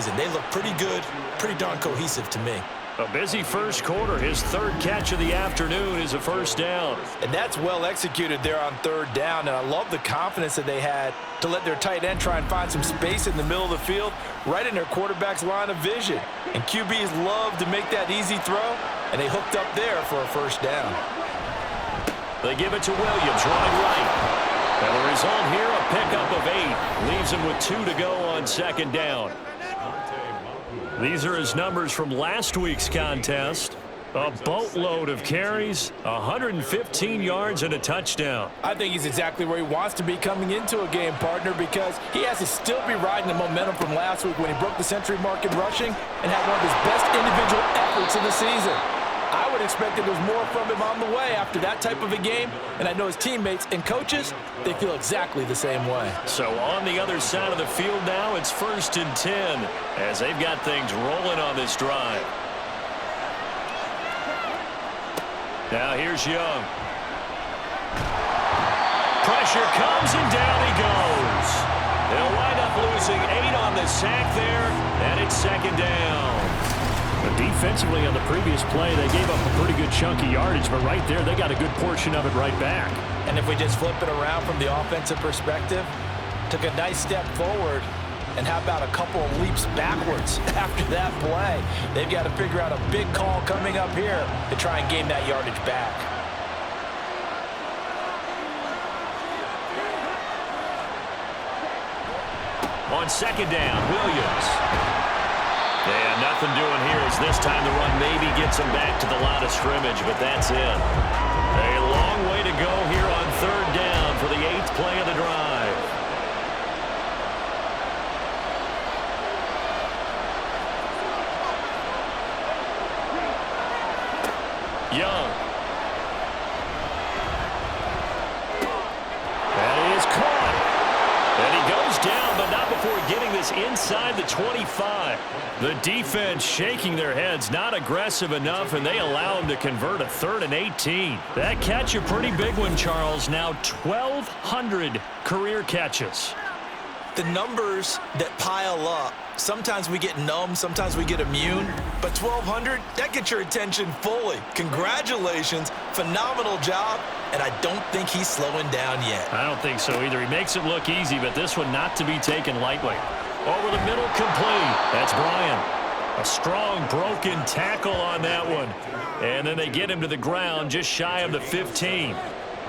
season. They look pretty good, pretty darn cohesive to me. A busy first quarter. His third catch of the afternoon is a first down. And that's well executed there on third down. And I love the confidence that they had to let their tight end try and find some space in the middle of the field, right in their quarterback's line of vision. And QBs love to make that easy throw, and they hooked up there for a first down. They give it to Williams, running right. And the result here, a pickup of 8. Leaves him with 2 to go on second down. These are his numbers from last week's contest. A boatload of carries, 115 yards, and a touchdown. I think he's exactly where he wants to be coming into a game, partner, because he has to still be riding the momentum from last week when he broke the century mark in rushing and had one of his best individual efforts of the season. I would expect that there's more from him on the way after that type of a game, and I know his teammates and coaches, they feel exactly the same way. So on the other side of the field now, it's 1st and 10 as they've got things rolling on this drive. Now here's Young. Pressure comes and down he goes. They'll wind up losing 8 on the sack there, and it's second down. But defensively on the previous play, they gave up a pretty good chunk of yardage, but right there they got a good portion of it right back. And if we just flip it around from the offensive perspective, took a nice step forward, and how about a couple of leaps backwards after that play? They've got to figure out a big call coming up here to try and gain that yardage back. On second down, Williams. Yeah, nothing doing here as this time the run maybe gets him back to the line of scrimmage, but that's it. A long way to go here on third down for the 8th play of the drive. Young. That is caught. And he goes down, but not before getting this inside the 25. The defense shaking their heads, not aggressive enough, and they allow him to convert a 3rd and 18. That catch a pretty big one, Charles. Now 1,200 career catches. The numbers that pile up, sometimes we get numb, sometimes we get immune, but 1,200, that gets your attention fully. Congratulations, phenomenal job, and I don't think he's slowing down yet. I don't think so either. He makes it look easy, but this one not to be taken lightly. Over the middle, complete. That's Bryant. A strong, broken tackle on that one. And then they get him to the ground just shy of the 15.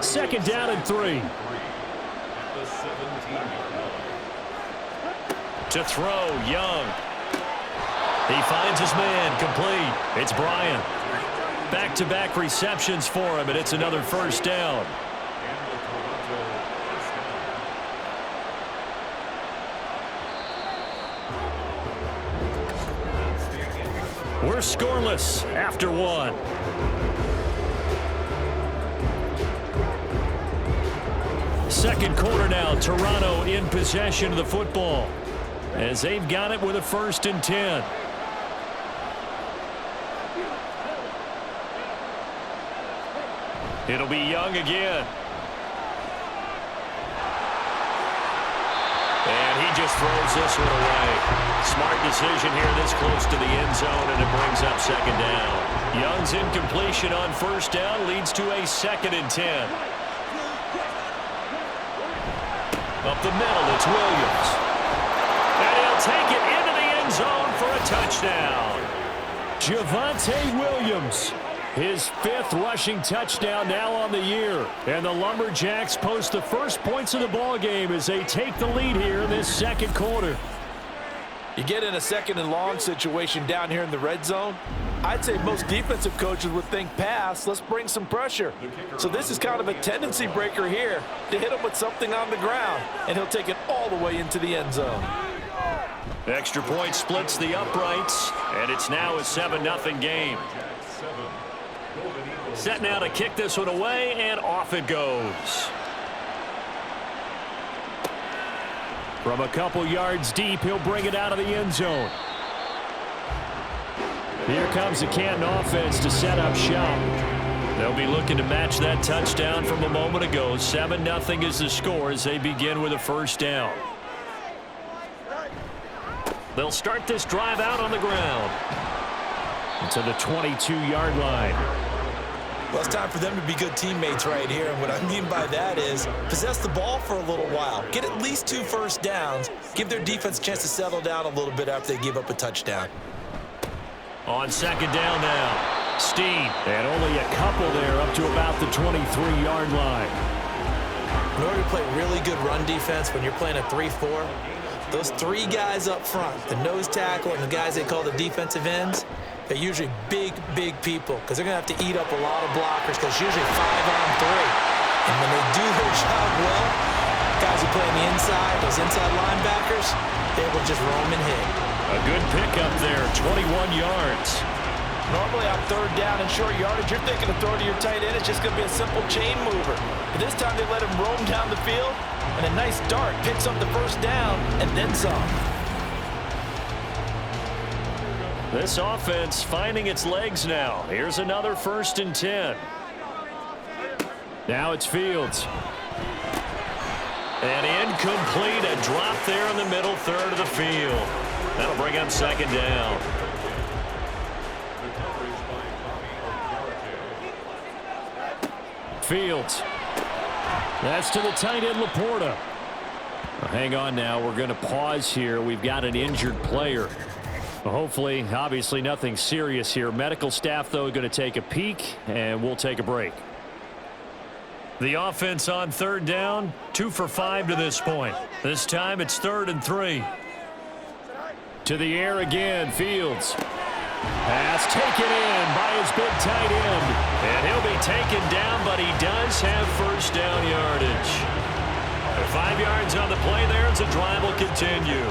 Second down and 3. To throw, Young. He finds his man, complete. It's Bryant. Back-to-back receptions for him, and it's another first down. We're scoreless after 1. Second quarter now, Toronto in possession of the football as they've got it with a 1st and 10. It'll be Young again. And he just throws this one away. Smart decision here this close to the end zone, and it brings up second down. Young's incompletion on first down leads to a 2nd and 10. Up the middle, it's Williams. And he'll take it into the end zone for a touchdown. Javonte Williams, his 5th rushing touchdown now on the year. And the Lumberjacks post the first points of the ball game as they take the lead here in this second quarter. You get in a 2nd and long situation down here in the red zone, I'd say most defensive coaches would think pass, let's bring some pressure. So this is kind of a tendency breaker here to hit him with something on the ground, and he'll take it all the way into the end zone. Extra point splits the uprights, and it's now a 7-0 game. Set now to kick this one away, and off it goes. From a couple yards deep, he'll bring it out of the end zone. Here comes the Canton offense to set up shop. They'll be looking to match that touchdown from a moment ago. 7-0 is the score as they begin with a first down. They'll start this drive out on the ground. To the 22-yard line. Well, it's time for them to be good teammates right here. And what I mean by that is possess the ball for a little while. Get at least 2 first downs. Give their defense a chance to settle down a little bit after they give up a touchdown. On second down now, Steve. And only a couple there up to about the 23-yard line. In order to play really good run defense when you're playing a 3-4, those 3 guys up front, the nose tackle and the guys they call the defensive ends, they're usually big, big people because they're going to have to eat up a lot of blockers because it's usually 5 on 3. And when they do their job well, guys who play on the inside, those inside linebackers, they will just roam and hit. A good pickup there, 21 yards. Normally on third down and short yardage, you're thinking of throwing to your tight end. It's just going to be a simple chain mover. But this time they let him roam down the field, and a nice dart picks up the first down and then some. This offense finding its legs now. Here's another 1st and 10. Now it's Fields. And incomplete, a drop there in the middle third of the field. That'll bring up second down. Fields. That's to the tight end, Laporta. Hang on now. We're going to pause here. We've got an injured player. Hopefully, obviously, nothing serious here. Medical staff, though, going to take a peek, and we'll take a break. The offense on third down, 2 for 5 to this point. This time it's 3rd and 3. To the air again, Fields. Pass taken in by his big tight end. And he'll be taken down, but he does have first down yardage. 5 yards on the play there as the drive will continue.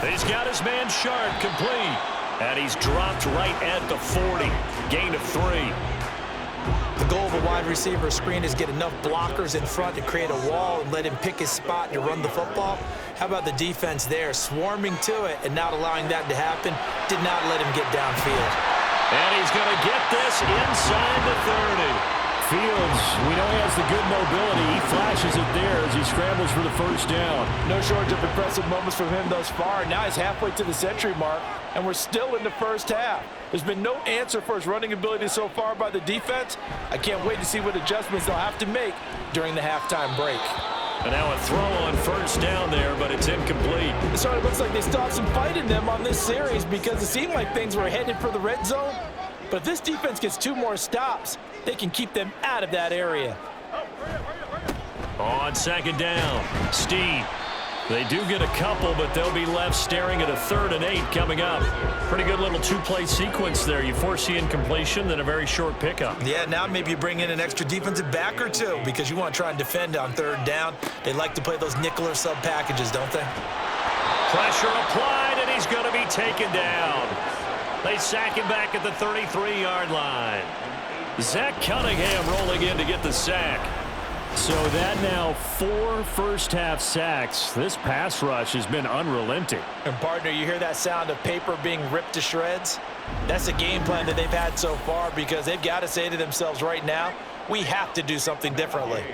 He's got his man Sharp complete. And he's dropped right at the 40. Gain of 3. The goal of a wide receiver screen is get enough blockers in front to create a wall and let him pick his spot to run the football. How about the defense there, swarming to it and not allowing that to happen? Did not let him get downfield. And he's going to get this inside the 30. Fields, we know he has the good mobility. He flashes it there as he scrambles for the first down. No shortage of impressive moments from him thus far. Now he's halfway to the century mark, and we're still in the first half. There's been no answer for his running ability so far by the defense. I can't wait to see what adjustments they'll have to make during the halftime break. And now a throw on first down there, but it's incomplete. So it looks like they still have some fight in them on this series because it seemed like things were headed for the red zone. But if this defense gets 2 more stops, they can keep them out of that area. On second down, Steve. They do get a couple, but they'll be left staring at a 3rd and 8 coming up. Pretty good little 2-play sequence there. You force the incompletion, then a very short pickup. Yeah, now maybe you bring in an extra defensive back or 2 because you want to try and defend on 3rd down. They like to play those nickel or sub packages, don't they? Pressure applied, and he's going to be taken down. They sack him back at the 33-yard line. Zach Cunningham rolling in to get the sack. So that now 4 first-half sacks. This pass rush has been unrelenting. And, partner, you hear that sound of paper being ripped to shreds? That's a game plan that they've had so far because they've got to say to themselves right now, we have to do something differently.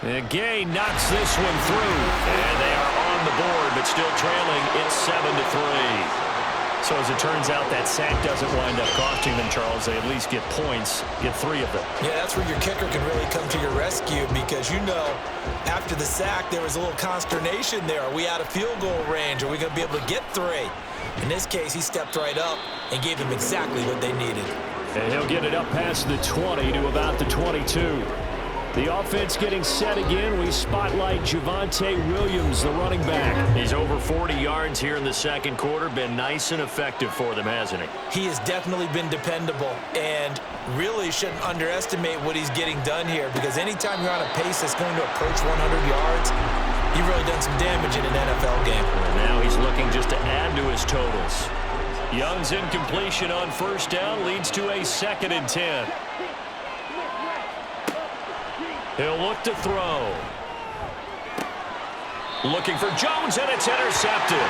And Gay knocks this one through. And they are on the board, but still trailing. It's 7-3. So as it turns out, that sack doesn't wind up costing them, Charles. They at least get points, get 3 of them. Yeah, that's where your kicker can really come to your rescue because, you know, after the sack, there was a little consternation there. Are we out of field goal range? Are we going to be able to get 3? In this case, he stepped right up and gave them exactly what they needed. And he'll get it up past the 20 to about the 22. The offense getting set again. We spotlight Javonte Williams, the running back. He's over 40 yards here in the second quarter. Been nice and effective for them, hasn't he? He has definitely been dependable and really shouldn't underestimate what he's getting done here because anytime you're on a pace that's going to approach 100 yards, you've really done some damage in an NFL game. And now he's looking just to add to his totals. Young's incompletion on first down leads to a 2nd and 10. He'll look to throw. Looking for Jones, and it's intercepted.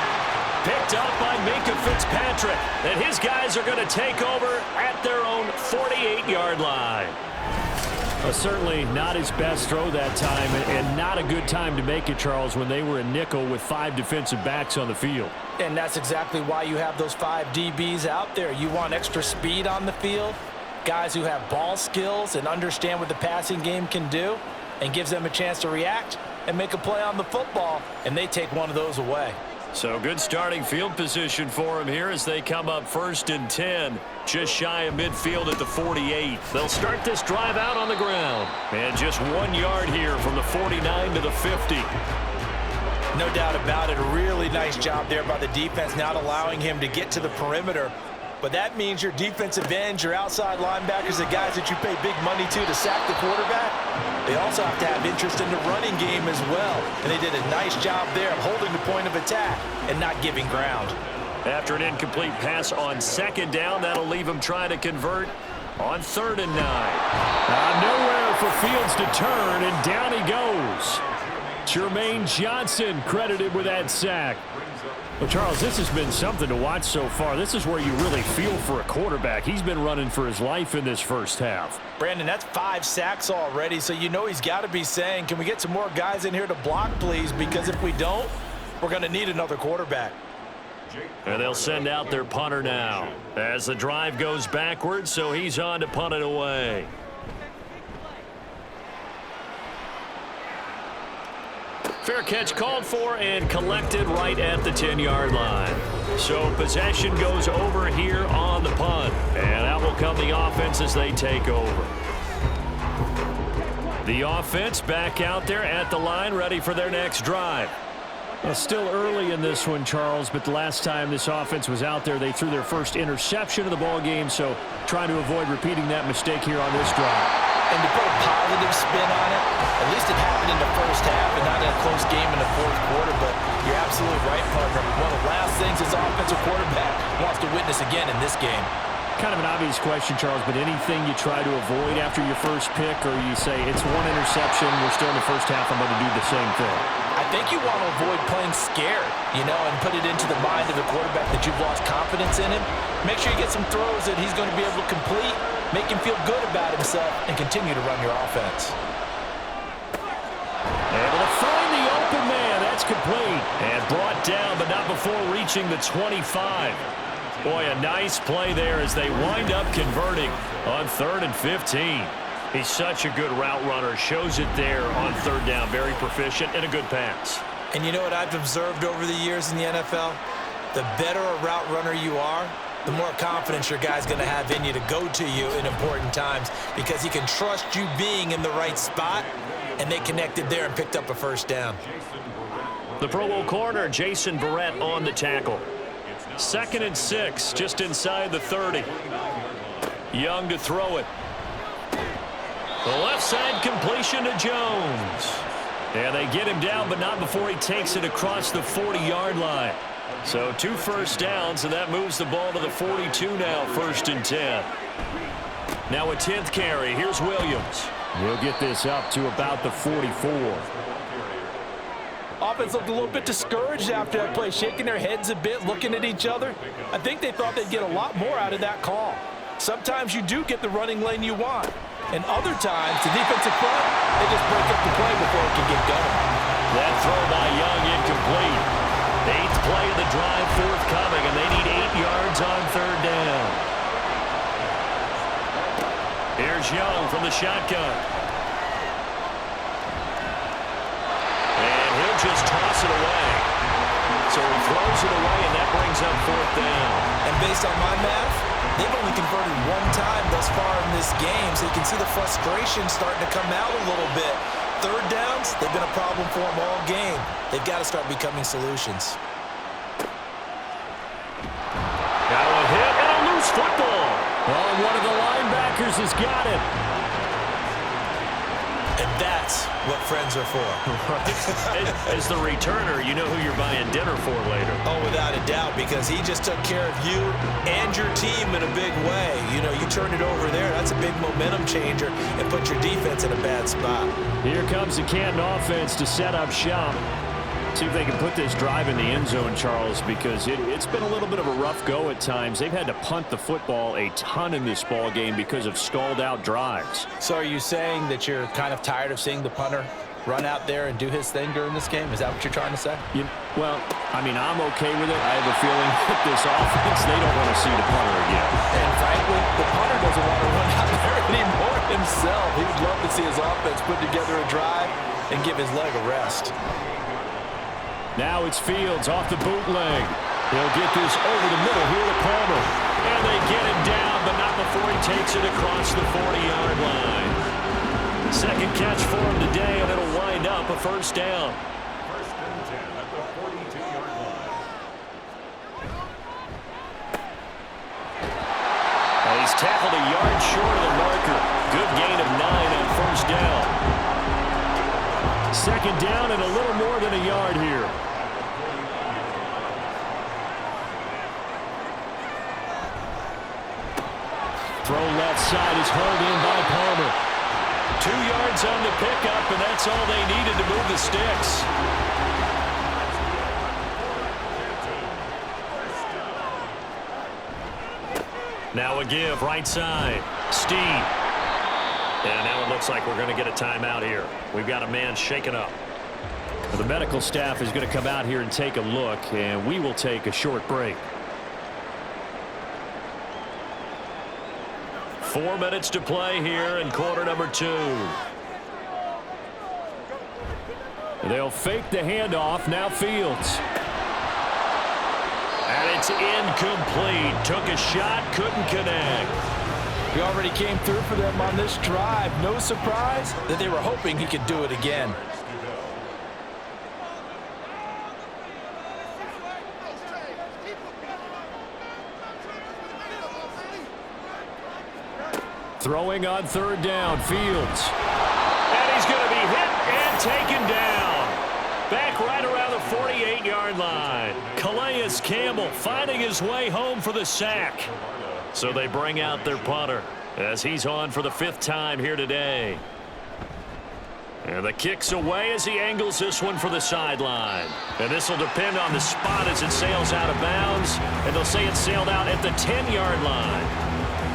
picked up by Minka Fitzpatrick. And his guys are going to take over at their own 48-yard line. Certainly not his best throw that time, and not a good time to make it, Charles, when they were a nickel with 5 defensive backs on the field. And that's exactly why you have those 5 DBs out there. You want extra speed on the field, guys who have ball skills and understand what the passing game can do, and gives them a chance to react and make a play on the football, and they take one of those away. So good starting field position for him here as they come up 1st and 10, just shy of midfield at the 48. They'll start this drive out on the ground. And just 1 yard here from the 49 to the 50. No doubt about it. A really nice job there by the defense, not allowing him to get to the perimeter. But that means your defensive ends, your outside linebackers, the guys that you pay big money to sack the quarterback, they also have to have interest in the running game as well. And they did a nice job there of holding the point of attack and not giving ground. After an incomplete pass on 2nd down, that'll leave him trying to convert on 3rd and 9. Nowhere for Fields to turn, and down he goes. Jermaine Johnson credited with that sack. Well, Charles, this has been something to watch so far. This is where you really feel for a quarterback. He's been running for his life in this first half. Brandon, that's 5 sacks already, so you know he's got to be saying, can we get some more guys in here to block, please? Because if we don't, we're going to need another quarterback. And they'll send out their punter now as the drive goes backwards, so he's on to punt it away. Fair catch called for and collected right at the 10-yard line. So possession goes over here on the punt. And out will come the offense as they take over. The offense back out there at the line, ready for their next drive. Well, still early in this one, Charles, but the last time this offense was out there, they threw their first interception of the ball game, so trying to avoid repeating that mistake here on this drive. And to put a positive spin on it, at least it happened in the first half and not in a close game in the 4th quarter, but you're absolutely right, partner. One of the last things his offensive quarterback wants to witness again in this game. Kind of an obvious question, Charles, but anything you try to avoid after your first pick, or you say it's 1 interception, we're still in the first half, I'm going to do the same thing? I think you want to avoid playing scared, and put it into the mind of the quarterback that you've lost confidence in him. Make sure you get some throws that he's going to be able to complete, make him feel good about himself, and continue to run your offense. Able to find the open man. That's complete. And brought down, but not before reaching the 25. Boy, a nice play there as they wind up converting on 3rd and 15. He's such a good route runner. Shows it there on 3rd down. Very proficient and a good pass. And you know what I've observed over the years in the NFL? The better a route runner you are, the more confidence your guy's going to have in you to go to you in important times because he can trust you being in the right spot, and they connected there and picked up a 1st down. The Pro Bowl corner, Jason Verrett, on the tackle. 2nd and 6, just inside the 30. Young to throw it. The left side completion to Jones. And they get him down, but not before he takes it across the 40-yard line. So 2 first downs, and that moves the ball to the 42 now, 1st and 10. Now a 10th carry. Here's Williams. He'll get this up to about the 44. Offense looked a little bit discouraged after that play, shaking their heads a bit, looking at each other. I think they thought they'd get a lot more out of that call. Sometimes you do get the running lane you want, and other times the defensive front, they just break up the play before it can get going. That throw by Young incomplete. 8th play of the drive forthcoming, and they need 8 yards on 3rd down. Here's Young from the shotgun. And he'll just toss it away. So he throws it away, and that brings up 4th down. And based on my math, they've only converted 1 time thus far in this game, so you can see the frustration starting to come out a little bit. 3rd downs, they've been a problem for them all game. They've got to start becoming solutions. Now a hit and a loose football. Oh, one of the linebackers has got it. And that's what friends are for. As the returner, you know who you're buying dinner for later. Oh, without a doubt, because he just took care of you and your team in a big way. You turn it over there, that's a big momentum changer and put your defense in a bad spot. Here comes the Canton offense to set up shop. see if they can put this drive in the end zone, Charles, because it's been a little bit of a rough go at times. They've had to punt the football a ton in this ball game because of stalled-out drives. So are you saying that you're kind of tired of seeing the punter run out there and do his thing during this game? Is that what you're trying to say? Well, I mean, I'm okay with it. I have a feeling that this offense, they don't want to see the punter again. And frankly, the punter doesn't want to run out there anymore himself. He would love to see his offense put together a drive and give his leg a rest. Now it's Fields off the bootleg. He'll get this over the middle here to Palmer. And they get him down, but not before he takes it across the 40-yard line. Second catch for him today, and it'll wind up a first down. First and 10 at the 42-yard line. Well, he's tackled a yard short of the marker. Good gain of 9 on first down. Second down and a little more than a yard here. Throw left side is hauled in by Palmer. 2 yards on the pickup, and that's all they needed to move the sticks. Now a give, right side. Steve. And now it looks like we're going to get a timeout here. We've got a man shaken up. The medical staff is going to come out here and take a look, and we will take a short break. 4 minutes to play here in quarter number 2. They'll fake the handoff. Now Fields. And it's incomplete. Took a shot, couldn't connect. He already came through for them on this drive. No surprise that they were hoping he could do it again. Throwing on third down, Fields. And he's going to be hit and taken down. Back right around the 48-yard line. Calais Campbell finding his way home for the sack. So they bring out their punter as he's on for the 5th time here today. And the kick's away as he angles this one for the sideline. And this will depend on the spot as it sails out of bounds. And they'll say it sailed out at the 10-yard line.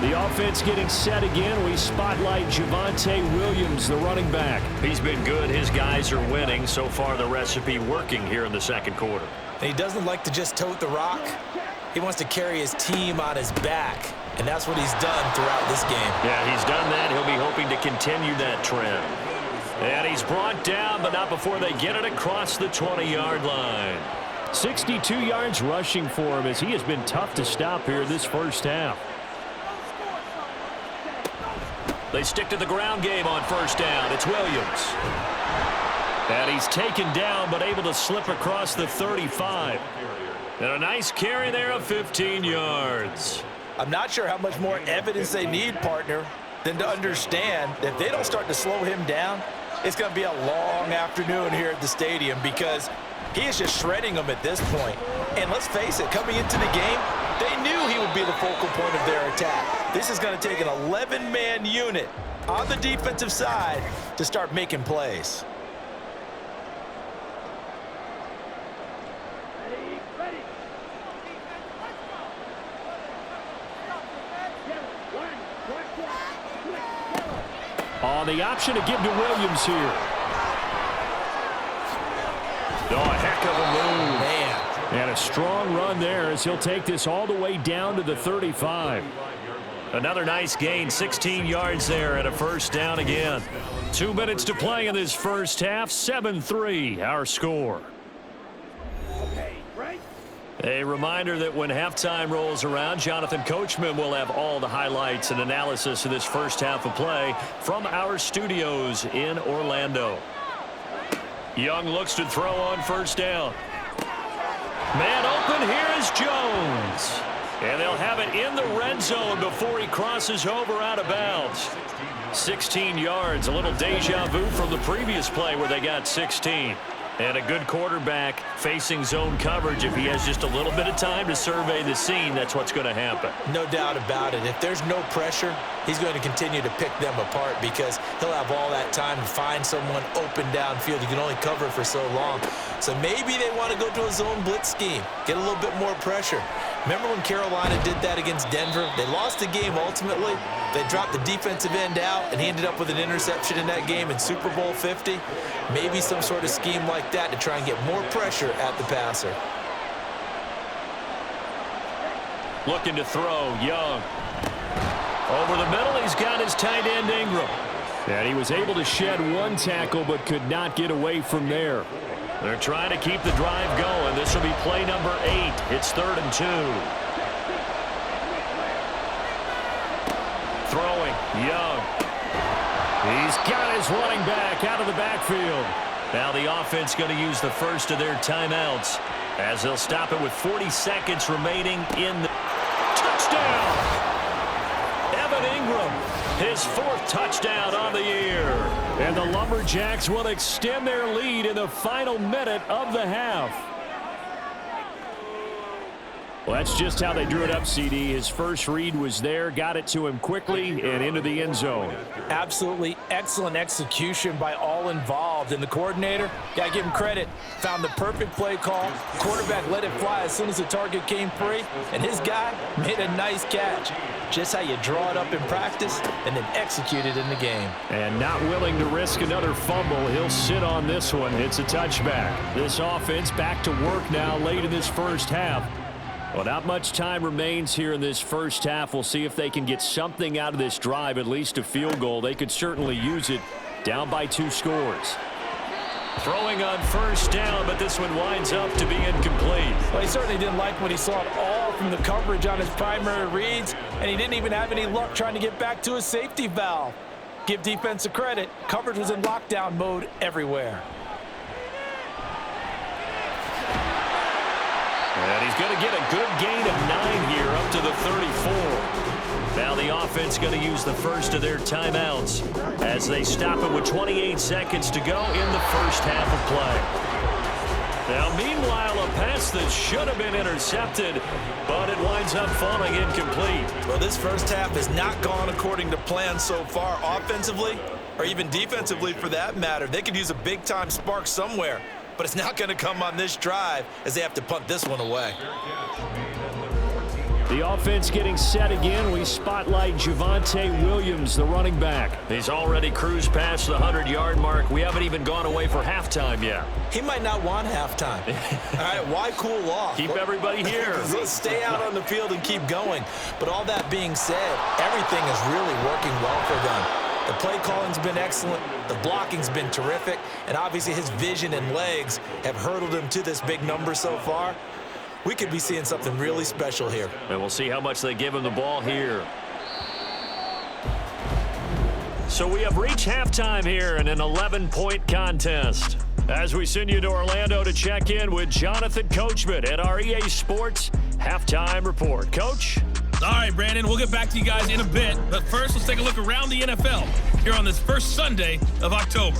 The offense getting set again. We spotlight Javonte Williams, the running back. He's been good. His guys are winning. So far, the recipe working here in the second quarter. And he doesn't like to just tote the rock. He wants to carry his team on his back. And that's what he's done throughout this game. Yeah, he's done that. He'll be hoping to continue that trend. And he's brought down, but not before they get it across the 20-yard line. 62 yards rushing for him as he has been tough to stop here this first half. They stick to the ground game on first down. It's Williams. And he's taken down, but able to slip across the 35. And a nice carry there of 15 yards. I'm not sure how much more evidence they need, partner, than to understand that if they don't start to slow him down, it's going to be a long afternoon here at the stadium because he is just shredding them at this point. And let's face it, coming into the game, they knew he would be the focal point of their attack. This is going to take an 11-man unit on the defensive side to start making plays. The option to give to Williams here. Oh, a heck of a move. Man. And a strong run there as he'll take this all the way down to the 35. Another nice gain, 16 yards there and a first down again. 2 minutes to play in this first half, 7-3 our score. A reminder that when halftime rolls around, Jonathan Coachman will have all the highlights and analysis of this first half of play from our studios in Orlando. Young looks to throw on first down. Man open, here is Jones. And they'll have it in the red zone before he crosses over out of bounds. 16 yards, a little deja vu from the previous play where they got 16. And a good quarterback facing zone coverage, if he has just a little bit of time to survey the scene, that's what's going to happen. No doubt about it. If there's no pressure, he's going to continue to pick them apart because he'll have all that time to find someone open downfield. You can only cover for so long. So maybe they want to go to a zone blitz scheme, get a little bit more pressure. Remember when Carolina did that against Denver? They lost the game ultimately. They dropped the defensive end out, and he ended up with an interception in that game in Super Bowl 50. Maybe some sort of scheme like that to try and get more pressure at the passer. Looking to throw, Young. Over the middle, he's got his tight end, Ingram. And he was able to shed one tackle but could not get away from there. They're trying to keep the drive going. This will be play number 8. It's 3rd and 2. Throwing, Young. He's got his running back out of the backfield. Now the offense going to use the first of their timeouts as they'll stop it with 40 seconds remaining in the touchdown. Evan Ingram, his 4th touchdown on the year. And the Lumberjacks will extend their lead in the final minute of the half. Well, that's just how they drew it up, CD. His first read was there, got it to him quickly, and into the end zone. Absolutely excellent execution by all involved. And the coordinator, got to give him credit, found the perfect play call. Quarterback let it fly as soon as the target came free, and his guy made a nice catch. Just how you draw it up in practice and then execute it in the game. And not willing to risk another fumble, he'll sit on this one. It's a touchback. This offense back to work now late in this first half. Well, not much time remains here in this first half. We'll see if they can get something out of this drive, at least a field goal. They could certainly use it, down by 2 scores. Throwing on first down, but this one winds up to be incomplete. Well, he certainly didn't like what he saw at all from the coverage on his primary reads, and he didn't even have any luck trying to get back to his safety valve. Give defense a credit. Coverage was in lockdown mode everywhere. And he's going to get a good gain of 9 here up to the 34. Now the offense going to use the first of their timeouts as they stop it with 28 seconds to go in the first half of play. Now meanwhile, a pass that should have been intercepted, but it winds up falling incomplete. Well, this first half has not gone according to plan so far offensively or even defensively for that matter. They could use a big-time spark somewhere, but it's not going to come on this drive as they have to punt this one away. The offense getting set again. We spotlight Javonte Williams, the running back. He's already cruised past the 100-yard mark. We haven't even gone away for halftime yet. He might not want halftime. All right, why cool off? Keep everybody here. Let's stay out on the field and keep going. But all that being said, everything is really working well for them. The play calling's been excellent. The blocking's been terrific. And obviously his vision and legs have hurdled him to this big number so far. We could be seeing something really special here. And we'll see how much they give him the ball here. So we have reached halftime here in an 11-point contest. As we send you to Orlando to check in with Jonathan Coachman at our EA Sports Halftime Report. Coach? All right, Brandon, we'll get back to you guys in a bit. But first, let's take a look around the NFL here on this first Sunday of October.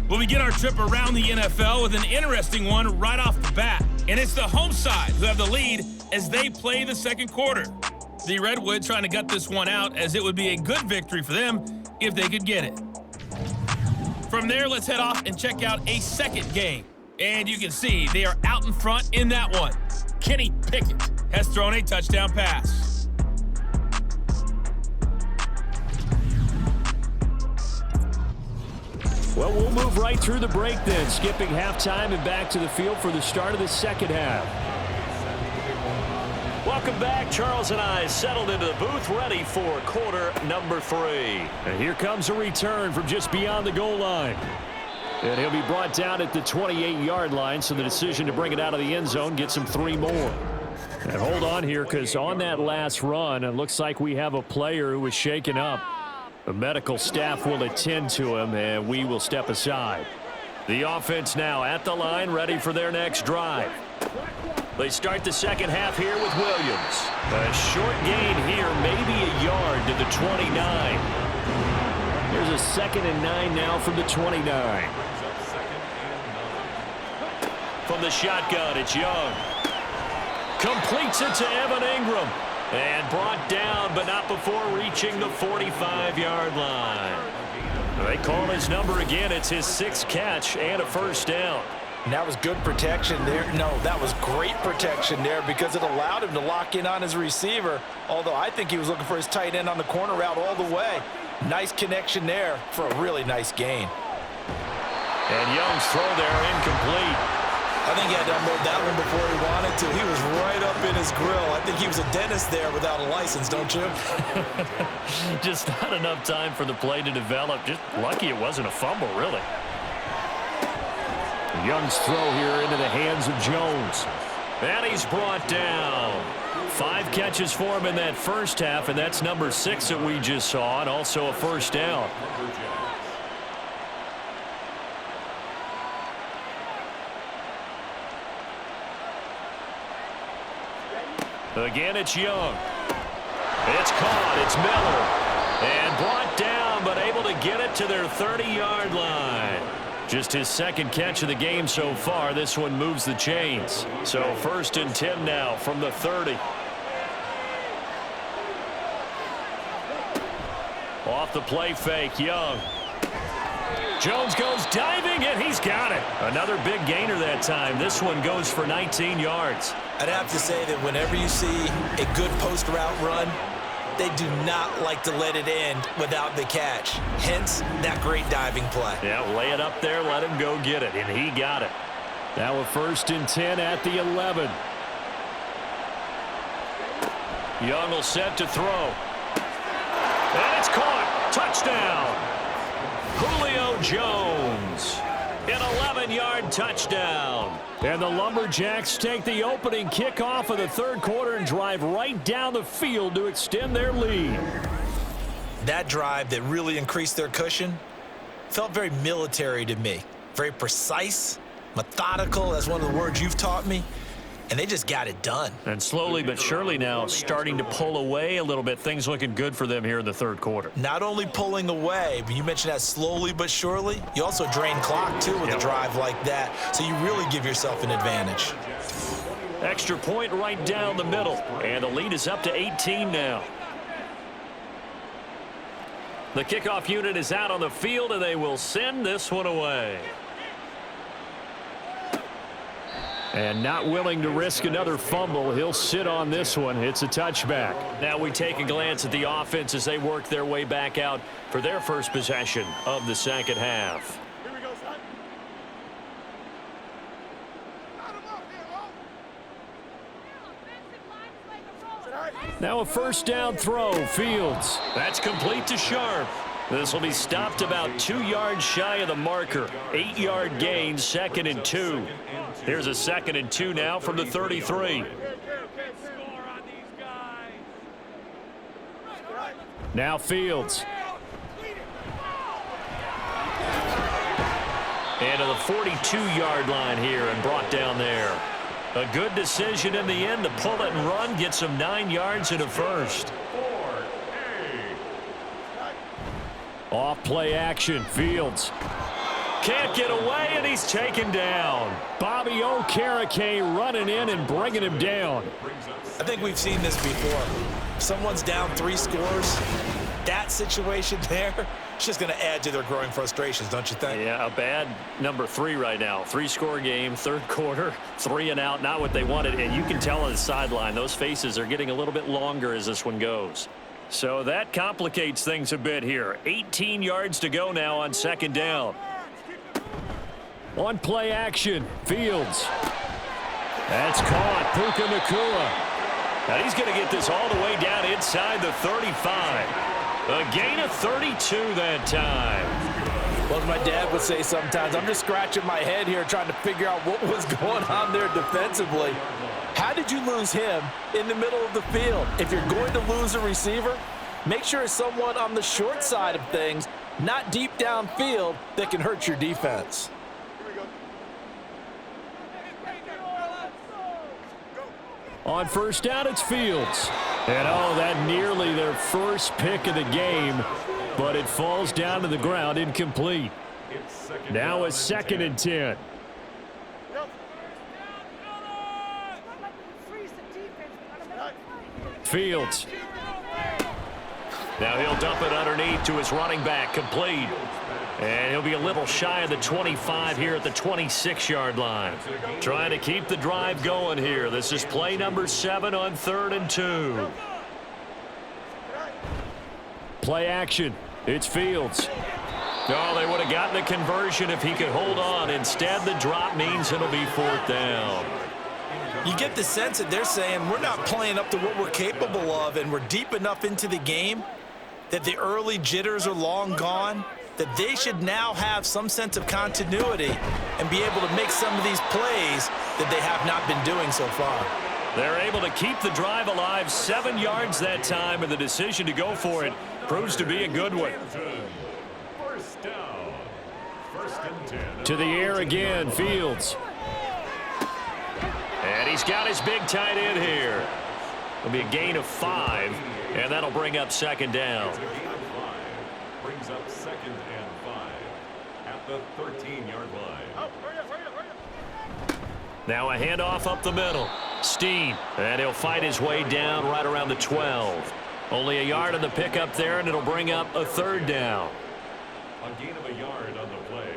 We'll begin our trip around the NFL with an interesting one right off the bat. And it's the home side who have the lead as they play the second quarter. The Redwoods trying to gut this one out as it would be a good victory for them if they could get it. From there, let's head off and check out a second game. And you can see they are out in front in that one. Kenny Pickett has thrown a touchdown pass. Well, we'll move right through the break then, skipping halftime and back to the field for the start of the second half. Welcome back. Charles and I settled into the booth ready for quarter number 3. And here comes a return from just beyond the goal line. And he'll be brought down at the 28-yard line, so the decision to bring it out of the end zone gets him 3 more. And hold on here, because on that last run, it looks like we have a player who was shaken up. The medical staff will attend to him, and we will step aside. The offense now at the line, ready for their next drive. They start the second half here with Williams. A short gain here, maybe a yard to the 29. There's a 2nd and 9 now from the 29. From the shotgun, it's Young. Completes it to Evan Ingram. And brought down, but not before reaching the 45-yard line. They call his number again. It's his 6th catch and a first down. And that was good protection there. No, that was great protection there because it allowed him to lock in on his receiver, although I think he was looking for his tight end on the corner route all the way. Nice connection there for a really nice gain. And Young's throw there incomplete. I think he had to unload that one before he wanted to. He was right up in his grill. I think he was a dentist there without a license, don't you? Just not enough time for the play to develop. Just lucky it wasn't a fumble, really. Young's throw here into the hands of Jones. And he's brought down. 5 catches for him in that first half, and that's number 6 that we just saw, and also a first down. Again, it's Young. It's caught. It's Miller. And brought down, but able to get it to their 30-yard line. Just his 2nd catch of the game so far. This one moves the chains. So 1st and 10 now from the 30. Off the play fake, Young. Jones goes diving, and he's got it. Another big gainer that time. This one goes for 19 yards. I'd have to say that whenever you see a good post route run, they do not like to let it end without the catch. Hence, that great diving play. Yeah, lay it up there, let him go get it, and he got it. Now a 1st and 10 at the 11. Young will set to throw. And it's caught. Touchdown. Julio Jones. An 11-yard touchdown. And the Lumberjacks take the opening kickoff of the 3rd quarter and drive right down the field to extend their lead. That drive that really increased their cushion felt very military to me. Very precise, methodical, that's one of the words you've taught me. And they just got it done. And slowly but surely now starting to pull away a little bit. Things looking good for them here in the 3rd quarter. Not only pulling away, but you mentioned that slowly but surely. You also drain clock, too, with a drive like that. So you really give yourself an advantage. Extra point right down the middle. And the lead is up to 18 now. The kickoff unit is out on the field, and they will send this one away. And not willing to risk another fumble. He'll sit on this one. It's a touchback. Now we take a glance at the offense as they work their way back out for their first possession of the 2nd half. Here we go, son. Now a 1st down throw. Fields. That's complete to Sharp. This will be stopped about 2 yards shy of the marker. 8-yard gain, 2nd and 2. Here's a 2nd and 2 now from the 33. Now Fields. And to the 42-yard line here and brought down there. A good decision in the end to pull it and run, get some 9 yards and a first. Off play action. Fields. Can't get away, and he's taken down. Bobby Okereke running in and bringing him down. I think we've seen this before. Someone's down 3 scores. That situation there, it's just going to add to their growing frustrations, don't you think? Yeah, a bad number 3 right now. 3-score game, 3rd quarter, 3 and out, not what they wanted. And you can tell on the sideline, those faces are getting a little bit longer as this one goes. So that complicates things a bit here. 18 yards to go now on 2nd down. On play action, Fields. That's caught. Puka Nacua. Now he's going to get this all the way down inside the 35. A gain of 32 that time. Well, as my dad would say sometimes, I'm just scratching my head here trying to figure out what was going on there defensively. How did you lose him in the middle of the field? If you're going to lose a receiver, make sure it's someone on the short side of things, not deep downfield, that can hurt your defense. On 1st down, it's Fields. And oh, that nearly their first pick of the game, but it falls down to the ground incomplete. Now a 2nd and 10. Fields. Now he'll dump it underneath to his running back, complete. And he'll be a little shy of the 25 here at the 26-yard line. Trying to keep the drive going here. This is play number 7 on 3rd and 2. Play action. It's Fields. Oh, they would have gotten the conversion if he could hold on. Instead, the drop means it'll be 4th down. You get the sense that they're saying we're not playing up to what we're capable of, and we're deep enough into the game that the early jitters are long gone, that they should now have some sense of continuity and be able to make some of these plays that they have not been doing so far. They're able to keep the drive alive, 7 yards that time, and the decision to go for it proves to be a good one. First down. 1st and 10. To the air again, Fields. And he's got his big tight end here. It'll be a gain of 5, and that'll bring up 2nd down. It's a gain of 5. Brings up 2nd and 5 at the 13-yard line. Now a handoff up the middle. Steen, and he'll fight his way down right around the 12. Only a yard on the pickup there, and it'll bring up a 3rd down. A gain of a yard on the play.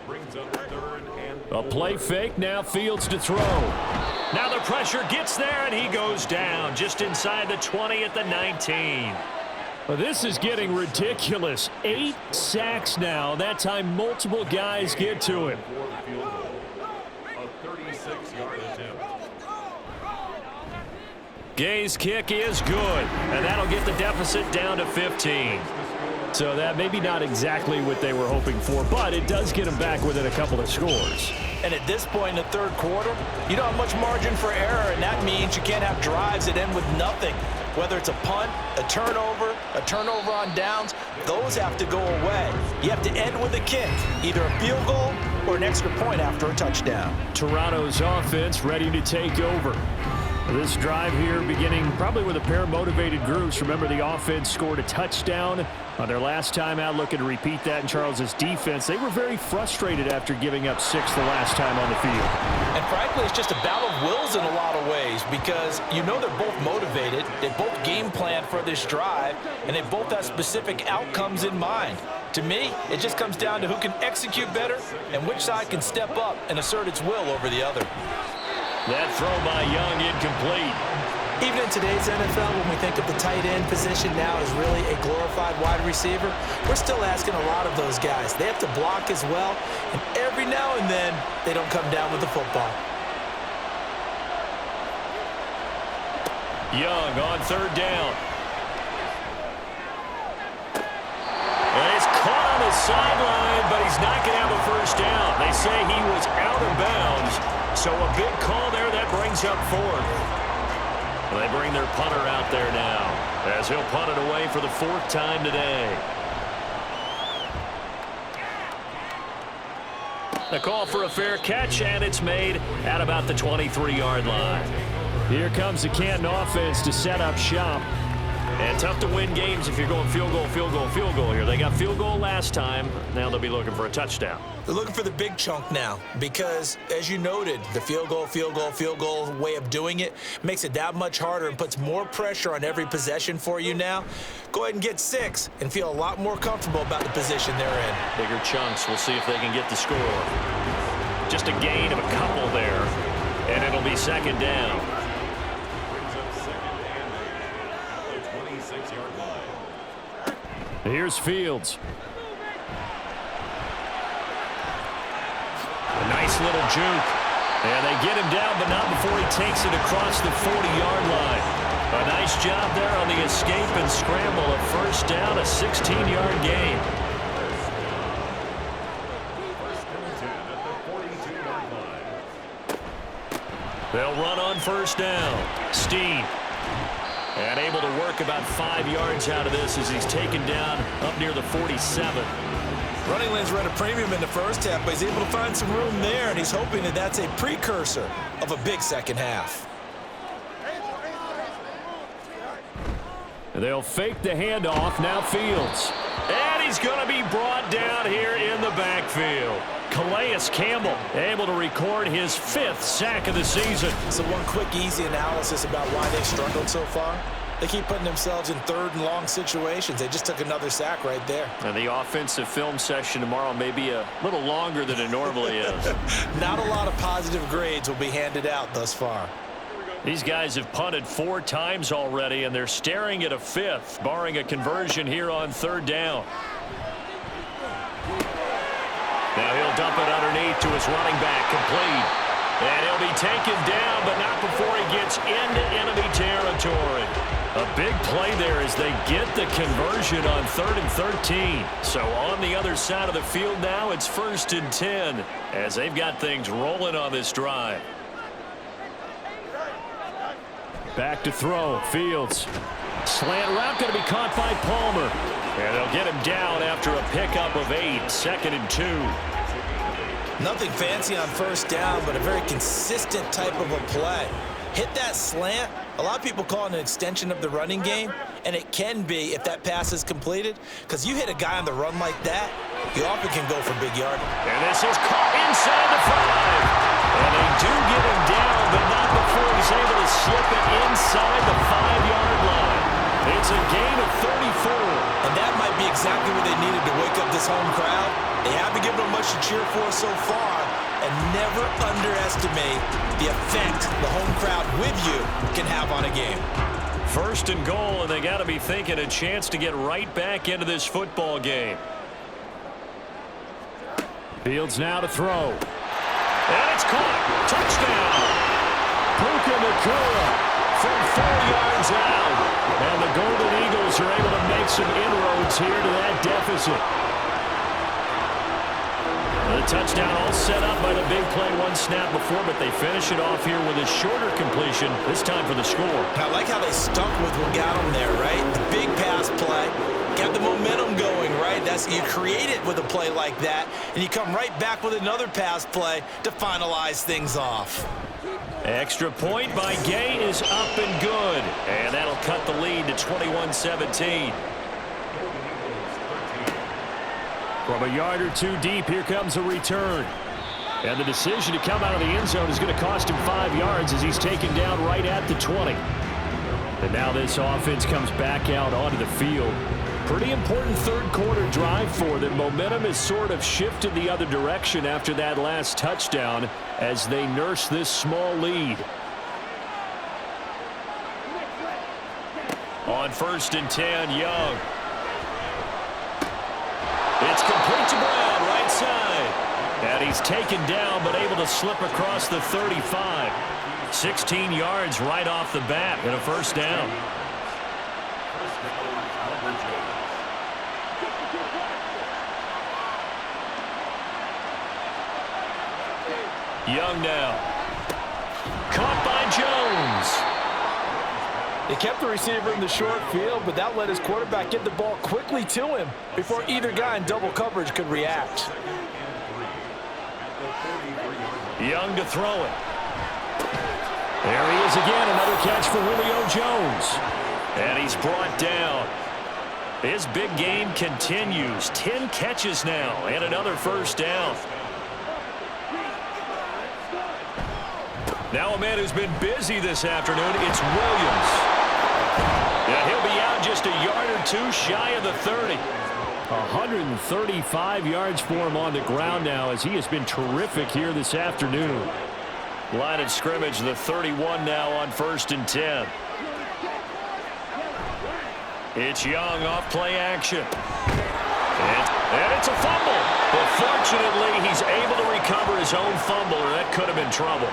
Brings up 3rd and 4. A play fake, now Fields to throw. Now the pressure gets there, and he goes down just inside the 20 at the 19. Well, this is getting ridiculous. 8 sacks now. That time multiple guys get to him. A 36-yard attempt. Gay's kick is good, and that'll get the deficit down to 15. So that maybe not exactly what they were hoping for, but it does get them back within a couple of scores. And at this point in the 3rd quarter, you don't have much margin for error, and that means you can't have drives that end with nothing. Whether it's a punt, a turnover on downs, those have to go away. You have to end with a kick, either a field goal or an extra point after a touchdown. Toronto's offense ready to take over. This drive here beginning probably with a pair of motivated groups. Remember, the offense scored a touchdown on their last time out. Looking to repeat that in Charles's defense. They were very frustrated after giving up 6 the last time on the field. And frankly, it's just a battle of wills in a lot of ways because you know they're both motivated. They both game plan for this drive, and they both have specific outcomes in mind. To me, it just comes down to who can execute better and which side can step up and assert its will over the other. That throw by Young incomplete. Even in today's NFL, when we think of the tight end position now as really a glorified wide receiver, we're still asking a lot of those guys. They have to block as well, and every now and then, they don't come down with the football. Young on 3rd down. And he's caught on the sideline, but he's not going to have a 1st down. They say he was out of bounds, so a big call there that brings up 4th. They bring their punter out there now as he'll punt it away for the 4th time today. The call for a fair catch, and it's made at about the 23-yard line. Here comes the Canton offense to set up shop. And tough to win games if you're going field goal, field goal, field goal here. They got field goal last time. Now they'll be looking for a touchdown. They're looking for the big chunk now because, as you noted, the field goal way of doing it makes it that much harder and puts more pressure on every possession for you now. Go ahead and get 6 and feel a lot more comfortable about the position they're in. Bigger chunks. We'll see if they can get the score. Just a gain of a couple there, and it'll be 2nd down. Here's Fields. A nice little juke. And they get him down, but not before he takes it across the 40-yard line. A nice job there on the escape and scramble. A 1st down, a 16-yard gain. 1st and 10 at the 42-yard line. They'll run on 1st down. Steen. And able to work about 5 yards out of this as he's taken down up near the 47. Running lanes were at a premium in the first half, but he's able to find some room there, and he's hoping that that's a precursor of a big second half. They'll fake the handoff. Now Fields. And he's going to be brought down here in the backfield. Calais Campbell able to record his 5th sack of the season. So one quick, easy analysis about why they've struggled so far. They keep putting themselves in third and long situations. They just took another sack right there. And the offensive film session tomorrow may be a little longer than it normally is. Not a lot of positive grades will be handed out thus far. These guys have punted 4 times already, and they're staring at a 5th, barring a conversion here on 3rd down. Now he'll dump it underneath to his running back, complete. And he'll be taken down, but not before he gets into enemy territory. A big play there as they get the conversion on 3rd and 13. So on the other side of the field now, it's 1st and 10 as they've got things rolling on this drive. Back to throw, Fields. Slant route going to be caught by Palmer. And they'll get him down after a pickup of 8, 2nd and 2. Nothing fancy on 1st down, but a very consistent type of a play. Hit that slant. A lot of people call it an extension of the running game, and it can be if that pass is completed, because you hit a guy on the run like that, you often can go for big yard. And this is caught inside the 5. And they do get him down, but not before he's able to slip it inside the 5-yard line. It's a gain of 34. And that might be exactly what they needed to wake up this home crowd. They haven't given them much to cheer for so far, and never underestimate the effect the home crowd with you can have on a game. 1st and goal, and they got to be thinking a chance to get right back into this football game. Fields now to throw. And it's caught. Touchdown. Puka Nakua from 4 yards out. And the Golden Eagles are able to make some inroads here to that deficit. The touchdown all set up by the big play 1 snap before, but they finish it off here with a shorter completion, this time for the score. I like how they stuck with what got them there, right? The big pass play, got the momentum going, right? You create it with a play like that, and you come right back with another pass play to finalize things off. Extra point by Gay is up and good, and that'll cut the lead to 21-17. From a yard or 2 deep, here comes a return. And the decision to come out of the end zone is going to cost him 5 yards as he's taken down right at the 20. And now this offense comes back out onto the field. Pretty important 3rd quarter drive for them. Momentum has sort of shifted the other direction after that last touchdown as they nurse this small lead. On 1st and 10, Young. It's complete to Brown, right side. And he's taken down, but able to slip across the 35. 16 yards right off the bat and a 1st down. Young now. Caught by Jones. They kept the receiver in the short field, but that let his quarterback get the ball quickly to him before either guy in double coverage could react. Young to throw it. There he is again, another catch for Julio Jones. And he's brought down. His big game continues. 10 catches now and another 1st down. Now a man who's been busy this afternoon, it's Williams. And he'll be out just a yard or 2 shy of the 30. 135 yards for him on the ground now as he has been terrific here this afternoon. Line of scrimmage, the 31 now on 1st and 10. It's Young off play action. And it's a fumble. But fortunately, he's able to recover his own fumble, or that could have been trouble.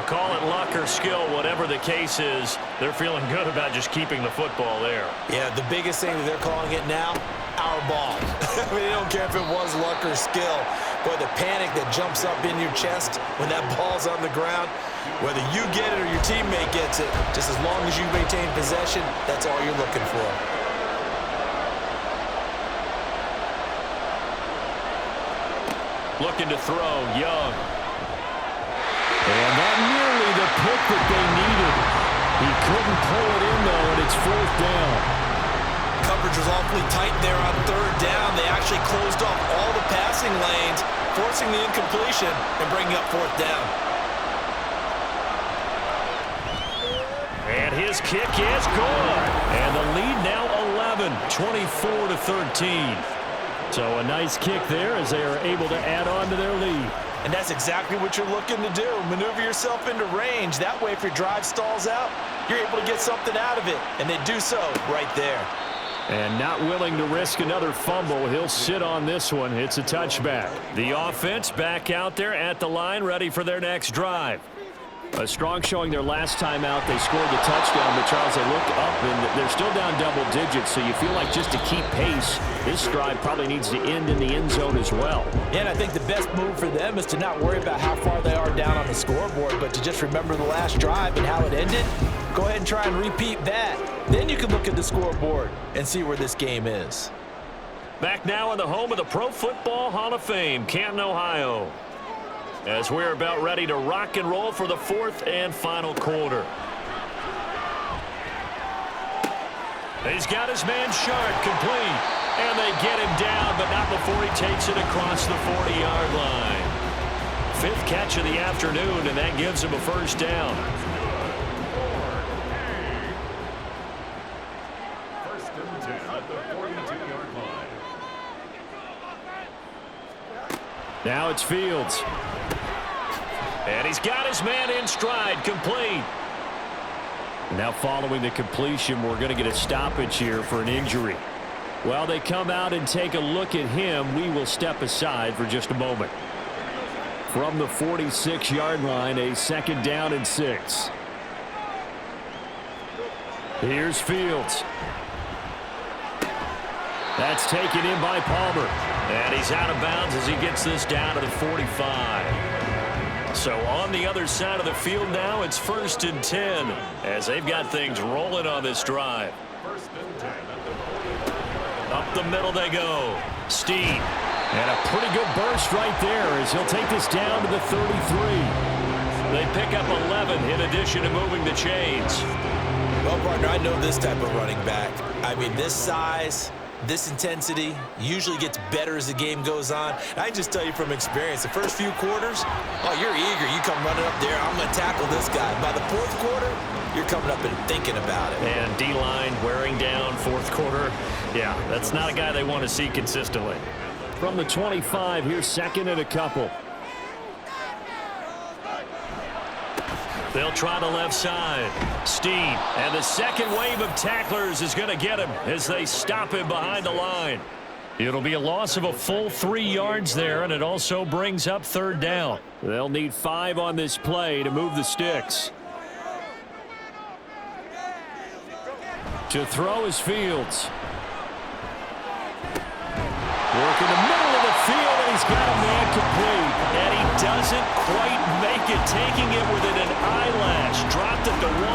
Call it luck or skill, whatever the case is, they're feeling good about just keeping the football there. Yeah, the biggest thing that they're calling it now, our ball. I mean, they don't care if it was luck or skill. Boy, the panic that jumps up in your chest when that ball's on the ground, whether you get it or your teammate gets it, just as long as you maintain possession, that's all you're looking for. Looking to throw, Young. And not nearly the pick that they needed. He couldn't pull it in, though, and it's 4th down. Coverage was awfully tight there on 3rd down. They actually closed off all the passing lanes, forcing the incompletion and bringing up 4th down. And his kick is good. the lead now 11, 24-13. So a nice kick there as they are able to add on to their lead. And that's exactly what you're looking to do. Maneuver yourself into range. That way, if your drive stalls out, you're able to get something out of it. And they do so right there. And not willing to risk another fumble. He'll sit on this one. It's a touchback. The offense back out there at the line, ready for their next drive. A strong showing their last time out. They scored the touchdown, but Charles, they look up and they're still down double digits, so you feel like just to keep pace, this drive probably needs to end in the end zone as well. Yeah, and I think the best move for them is to not worry about how far they are down on the scoreboard, but to just remember the last drive and how it ended. Go ahead and try and repeat that. Then you can look at the scoreboard and see where this game is. Back now in the home of the Pro Football Hall of Fame, Canton, Ohio, as we're about ready to rock and roll for the fourth and final quarter. He's got his man Sharp complete, and they get him down, but not before he takes it across the 40-yard line. Fifth catch of the afternoon, and that gives him a first down. First and 10 at the 42-yard line. Now it's Fields. And he's got his man in stride, complete. Now following the completion, we're going to get a stoppage here for an injury. While they come out and take a look at him, we will step aside for just a moment. From the 46-yard line, a second down and 6. Here's Fields. That's taken in by Palmer. And he's out of bounds as he gets this down to the 45. So on the other side of the field now, it's first and 10 as they've got things rolling on this drive. First and 10 at the Up the middle they go. Steen. And a pretty good burst right there as he'll take this down to the 33. They pick up 11 in addition to moving the chains. Well, partner, I know this type of running back. I mean, this size, this intensity usually gets better as the game goes on. I can just tell you from experience, the first few quarters, oh, you're eager. You come running up there, I'm going to tackle this guy. By the fourth quarter, you're coming up and thinking about it. And D-line wearing down fourth quarter. Yeah, that's not a guy they want to see consistently. From the 25, here's second and a couple. They'll try the left side. Steen. And the second wave of tacklers is going to get him as they stop him behind the line. It'll be a loss of a full 3 yards there, and it also brings up third down. They'll need 5 on this play to move the sticks. To throw is Fields. Work in the middle of the field, and he's got a man complete. And he doesn't quite make it, taking it within an eyelash. Dropped it to 1.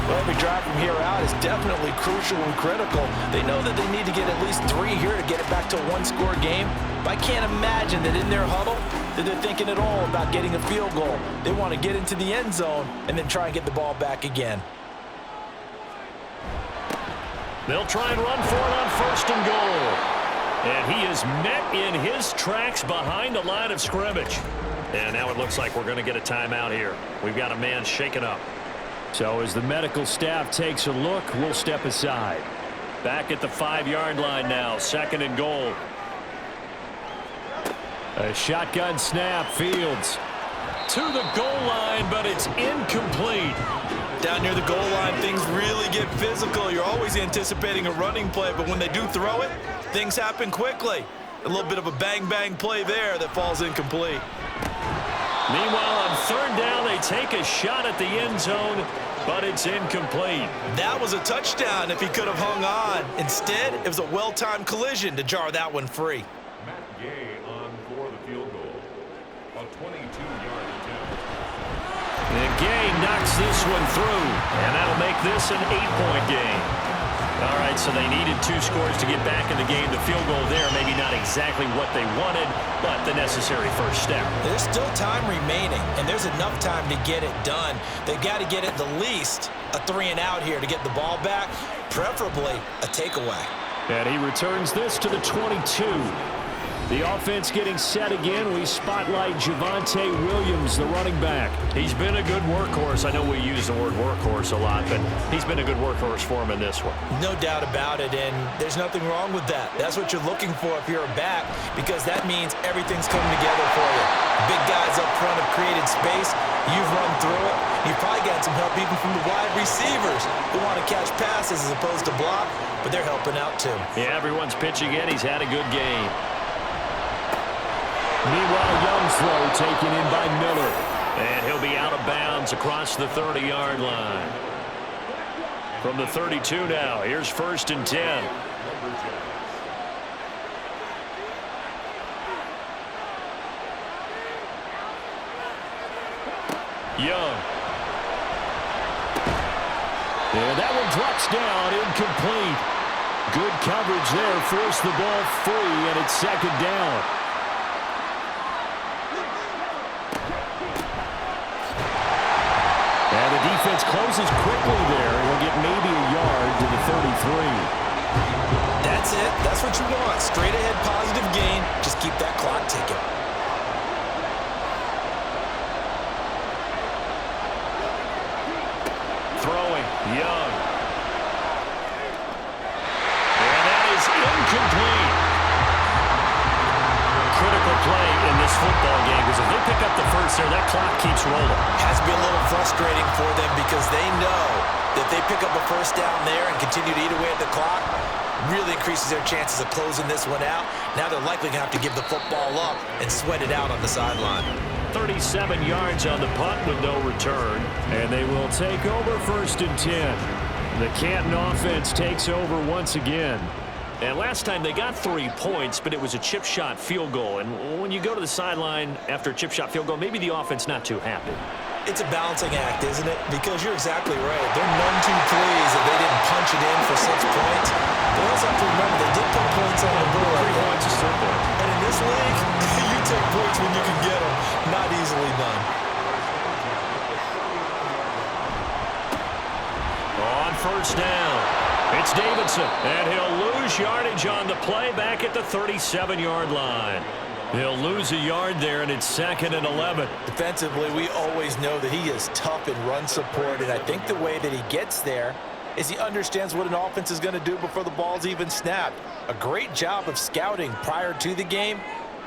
Well, every drive from here out is definitely crucial and critical. They know that they need to get at least 3 here to get it back to a one-score game. But I can't imagine that in their huddle that they're thinking at all about getting a field goal. They want to get into the end zone and then try and get the ball back again. They'll try and run for it on first and goal. And he is met in his tracks behind the line of scrimmage. And now it looks like we're going to get a timeout here. We've got a man shaken up. So as the medical staff takes a look, we'll step aside. Back at the 5-yard line now, second and goal. A shotgun snap, Fields. To the goal line, but it's incomplete. Down near the goal line, things really get physical. You're always anticipating a running play, but when they do throw it, things happen quickly. A little bit of a bang-bang play there that falls incomplete. Meanwhile, on third down, they take a shot at the end zone, but it's incomplete. That was a touchdown if he could have hung on. Instead, it was a well-timed collision to jar that one free. Matt Gay on for the field goal. A 22-yard attempt. And Gay knocks this one through, and that'll make this an 8-point game. All right, so they needed 2 scores to get back in the game. The field goal there, maybe not exactly what they wanted, but the necessary first step. There's still time remaining, and there's enough time to get it done. They've got to get at the least a 3-and-out here to get the ball back, preferably a takeaway. And he returns this to the 22. The offense getting set again. We spotlight Javonte Williams, the running back. He's been a good workhorse. I know we use the word workhorse a lot, but he's been a good workhorse for him in this one. No doubt about it, and there's nothing wrong with that. That's what you're looking for if you're a back, because that means everything's coming together for you. Big guys up front have created space. You've run through it. You've probably got some help even from the wide receivers who want to catch passes as opposed to block, but they're helping out too. Yeah, everyone's pitching in. He's had a good game. Meanwhile, Young's throw taken in by Miller. And he'll be out of bounds across the 30-yard line. From the 32 now, here's 1st and 10. Young. And that one drops down, incomplete. Good coverage there, forced the ball free, and it's 2nd down. And the defense closes quickly there. He'll get maybe a yard to the 33. That's it. That's what you want. Straight ahead positive gain. Just keep that clock ticking. Throwing, Young. And that is incomplete. Critical play in this football game, because if they pick up the first there, that clock keeps rolling. Has to be a little frustrating for them because they know that they pick up a first down there and continue to eat away at the clock, really increases their chances of closing this one out. Now they're likely going to have to give the football up and sweat it out on the sideline. 37 yards on the punt with no return. And they will take over 1st and 10. The Canton offense takes over once again. And last time they got 3 points, but it was a chip shot field goal. And when you go to the sideline after a chip shot field goal, maybe the offense not too happy. It's a balancing act, isn't it? Because you're exactly right. They're none too pleased that they didn't punch it in for 6 points. They also have to remember they did put points on the board. 3 points is still good. And in this league, you take points when you can get them. Not easily done. On 1st down, it's Davidson, and he'll lose yardage on the play back at the 37-yard line. He'll lose a yard there, and it's 2nd and 11. Defensively, we always know that he is tough in run support, and I think the way that he gets there is he understands what an offense is going to do before the ball's even snapped. A great job of scouting prior to the game,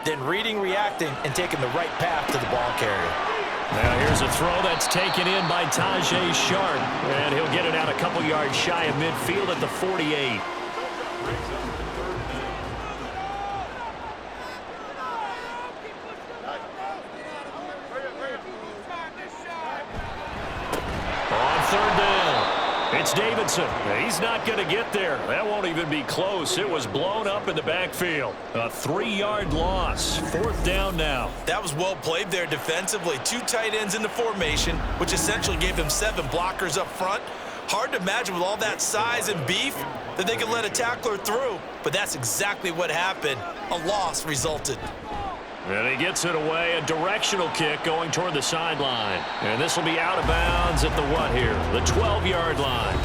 then reading, reacting, and taking the right path to the ball carrier. Now here's a throw that's taken in by Tajay Sharp, and he'll get it out a couple yards shy of midfield at the 48. On 3rd down, it's Davidson. He's not going to get there. That won't even be close. It was blown up in the backfield. A 3-yard loss. 4th down now. That was well played there defensively. 2 tight ends in the formation, which essentially gave them 7 blockers up front. Hard to imagine with all that size and beef that they could let a tackler through, but that's exactly what happened. A loss resulted. And he gets it away, a directional kick going toward the sideline. And this will be out of bounds at the what here? The 12-yard line.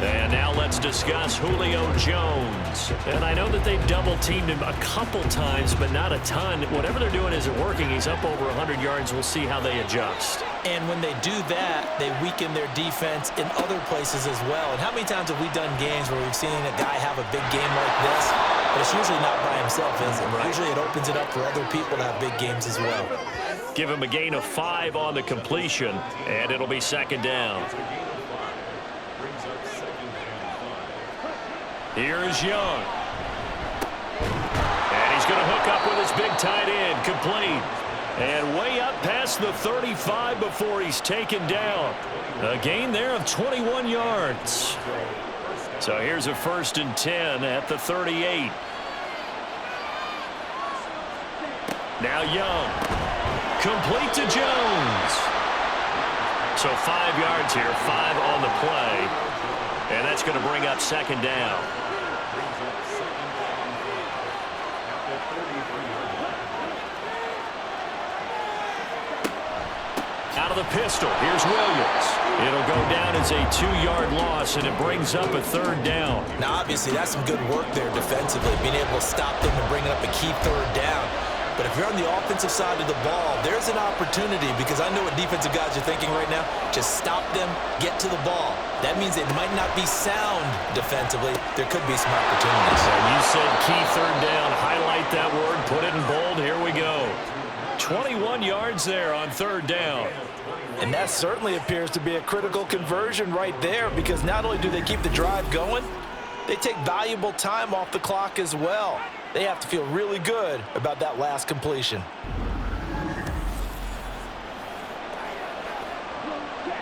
And now let's discuss Julio Jones. And I know that they've double-teamed him a couple times, but not a ton. Whatever they're doing isn't working. He's up over 100 yards. We'll see how they adjust. And when they do that, they weaken their defense in other places as well. And how many times have we done games where we've seen a guy have a big game like this? But it's usually not by himself, is it? Right. Usually it opens it up for other people to have big games as well. Give him a gain of 5 on the completion, and it'll be 2nd down. Here's Young. And he's going to hook up with his big tight end, complete. And way up past the 35 before he's taken down. A gain there of 21 yards. So here's a 1st and 10 at the 38. Now Young. Complete to Jones. So 5 yards here, 5 on the play. And that's going to bring up 2nd down. Out of of the pistol. Here's Williams. It'll go down as a 2-yard loss, and it brings up a 3rd down. Now, obviously, that's some good work there defensively, being able to stop them and bringing up a key 3rd down. But if you're on the offensive side of the ball, there's an opportunity, because I know what defensive guys are thinking right now. Just stop them, get to the ball. That means it might not be sound defensively. There could be some opportunities. And you said key 3rd down. Highlight that word. Put it in bold. Here we go. 21 yards there on 3rd down. And that certainly appears to be a critical conversion right there, because not only do they keep the drive going, they take valuable time off the clock as well. They have to feel really good about that last completion.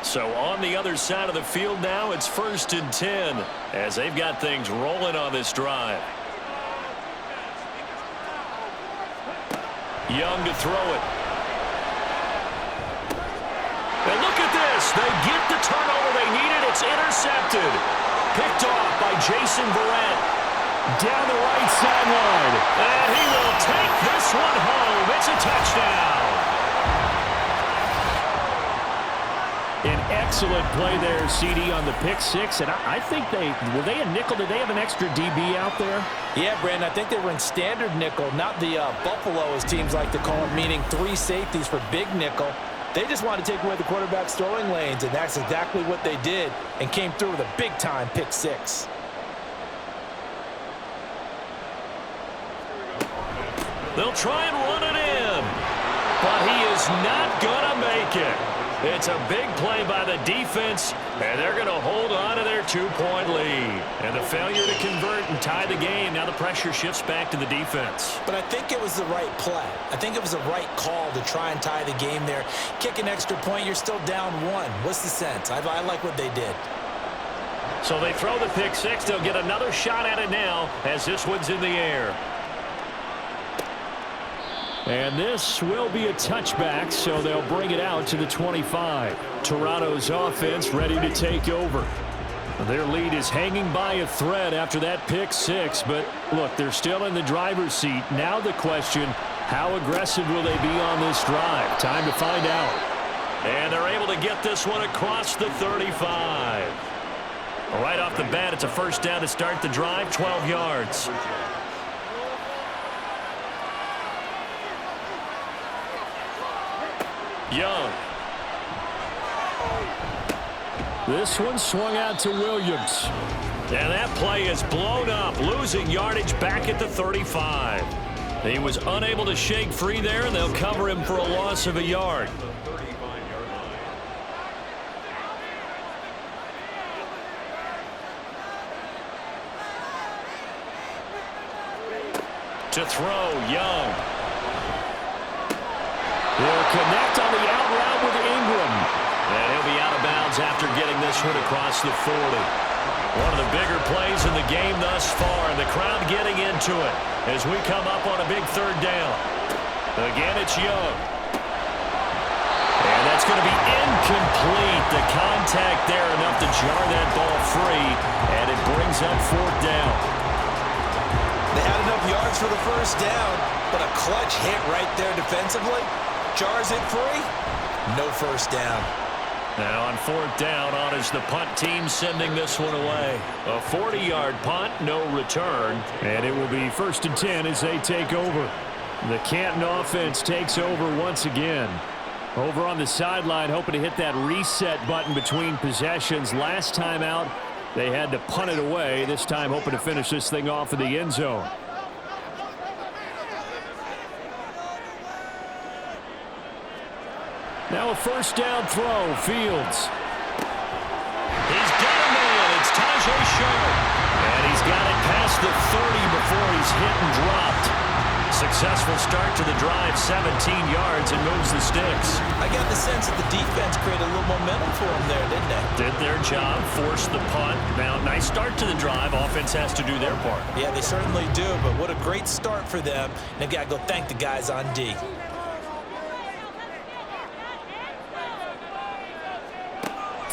So on the other side of the field now, it's 1st and 10 as they've got things rolling on this drive. Young to throw it. And look at this. They get the turnover they needed. It's intercepted. Picked off by Jason Verrett. Down the right sideline. And he will take this one home. It's a touchdown. An excellent play there, CD, on the pick 6. And I think were they a nickel? Did they have an extra DB out there? Yeah, Brandon, I think they were in standard nickel, not the Buffalo, as teams like to call it, meaning 3 safeties for big nickel. They just wanted to take away the quarterback's throwing lanes, and that's exactly what they did, and came through with a big-time pick 6. They'll try and run it in, but he is not going to make it. It's a big play by the defense, and they're going to hold on to their 2-point lead. And the failure to convert and tie the game, now the pressure shifts back to the defense. But I think it was the right play. I think it was the right call to try and tie the game there. Kick an extra point, you're still down 1. What's the sense? I like what they did. So they throw the pick 6. They'll get another shot at it now as this one's in the air. And this will be a touchback, so they'll bring it out to the 25. Toronto's offense ready to take over. Their lead is hanging by a thread after that pick 6, but look, they're still in the driver's seat. Now the question, how aggressive will they be on this drive? Time to find out. And they're able to get this one across the 35. Right off the bat, it's a 1st down to start the drive, 12 yards. Young. This one swung out to Williams. And that play is blown up, losing yardage back at the 35. He was unable to shake free there, and they'll cover him for a loss of a yard. To throw, Young. They'll connect on the out route with Ingram. And he'll be out of bounds after getting this one across the 40. One of the bigger plays in the game thus far, and the crowd getting into it as we come up on a big 3rd down. Again, it's Young. And that's going to be incomplete. The contact there enough to jar that ball free, and it brings up 4th down. They had enough yards for the 1st down, but a clutch hit right there defensively. Jars it free. No 1st down. Now on 4th down, on is the punt team sending this one away. A 40-yard punt, no return. And it will be 1st and 10 as they take over. The Canton offense takes over once again. Over on the sideline, hoping to hit that reset button between possessions. Last time out, they had to punt it away. This time hoping to finish this thing off in the end zone. Now a 1st down throw, Fields. He's got a man. It's Tajay Sharp. And he's got it past the 30 before he's hit and dropped. Successful start to the drive, 17 yards, and moves the sticks. I got the sense that the defense created a little momentum for them there, didn't they? Did their job, forced the punt. Now, nice start to the drive. Offense has to do their part. Yeah, they certainly do, but what a great start for them. And they've got to go thank the guys on D.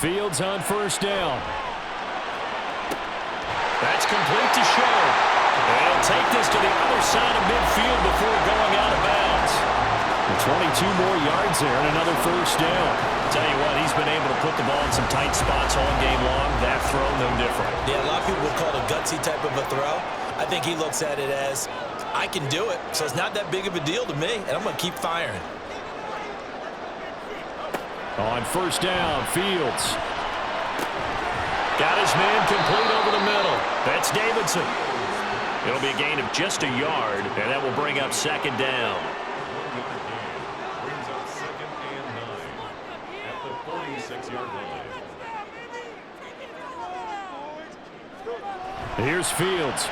Fields on 1st down. That's complete to Sharp. And he'll take this to the other side of midfield before going out of bounds. 22 more yards there and another first down. Tell you what, he's been able to put the ball in some tight spots all game long. That throw, no different. Yeah, a lot of people would call it a gutsy type of a throw. I think he looks at it as, I can do it, so it's not that big of a deal to me, and I'm going to keep firing. On first down, Fields. Got his man complete over the middle. That's Davidson. It'll be a gain of just a yard, and that will bring up second down. Brings up 2nd and 9 at the 46-yard line. Here's Fields.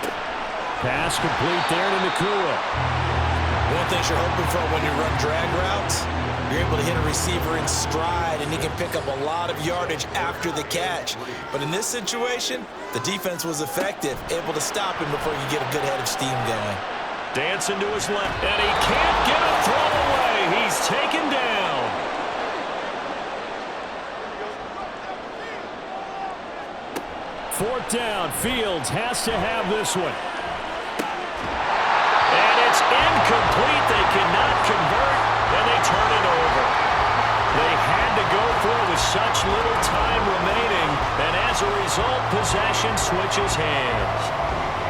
Pass complete there to Nakua. One thing you're hoping for when you run drag routes, you're able to hit a receiver in stride, and he can pick up a lot of yardage after the catch. But in this situation, the defense was effective, able to stop him before you get a good head of steam going. Dancing to his left, and he can't get a throw away. He's taken down. Fourth down, Fields has to have this one. And it's incomplete. They cannot convert, and they turn it over. They had to go for it with such little time remaining, and as a result, possession switches hands.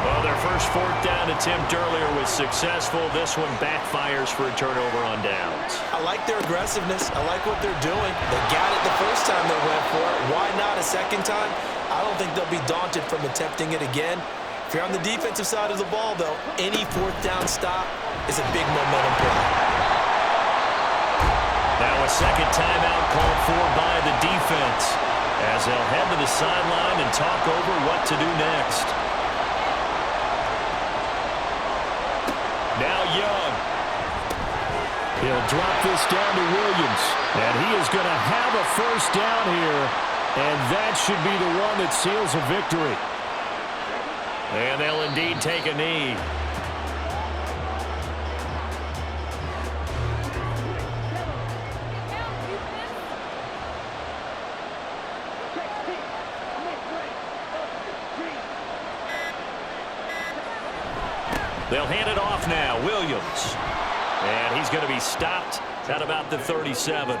Well, their first fourth down attempt earlier was successful. This one backfires for a turnover on downs. I like their aggressiveness. I like what they're doing. They got it the first time they went for it. Why not a second time? I don't think they'll be daunted from attempting it again. If you're on the defensive side of the ball, though, any fourth down stop is a big momentum play. Now a second timeout called for by the defense as they'll head to the sideline and talk over what to do next. Now Young. He'll drop this down to Williams. And he is going to have a first down here. And that should be the one that seals a victory. And they'll indeed take a knee. They'll hand it off now. Williams. And he's going to be stopped at about the 37.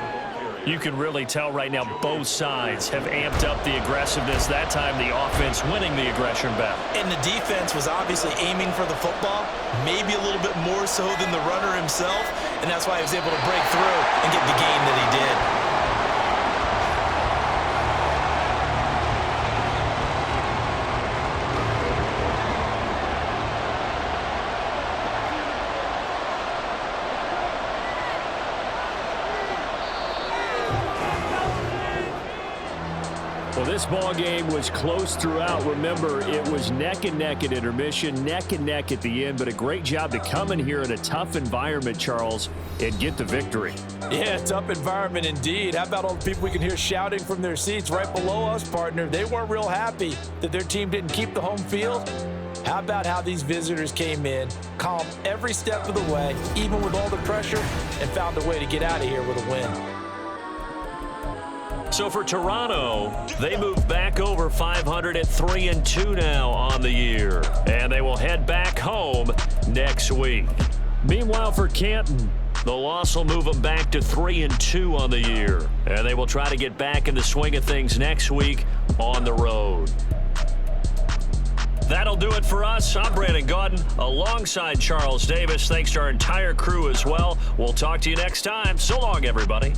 You can really tell right now both sides have amped up the aggressiveness. That time the offense winning the aggression battle. And the defense was obviously aiming for the football, maybe a little bit more so than the runner himself, and that's why he was able to break through and get the gain that he did. Well, this ball game was close throughout. Remember, it was neck and neck at intermission, neck and neck at the end, but a great job to come in here in a tough environment, Charles, and get the victory. Yeah, tough environment indeed. How about all the people we can hear shouting from their seats right below us, partner? They weren't real happy that their team didn't keep the home field. How about how these visitors came in, calm every step of the way, even with all the pressure, and found a way to get out of here with a win. So for Toronto, they move back over 500 at 3-2 now on the year. And they will head back home next week. Meanwhile, for Canton, the loss will move them back to 3-2 on the year. And they will try to get back in the swing of things next week on the road. That'll do it for us. I'm Brandon Gaudin alongside Charles Davis. Thanks to our entire crew as well. We'll talk to you next time. So long, everybody.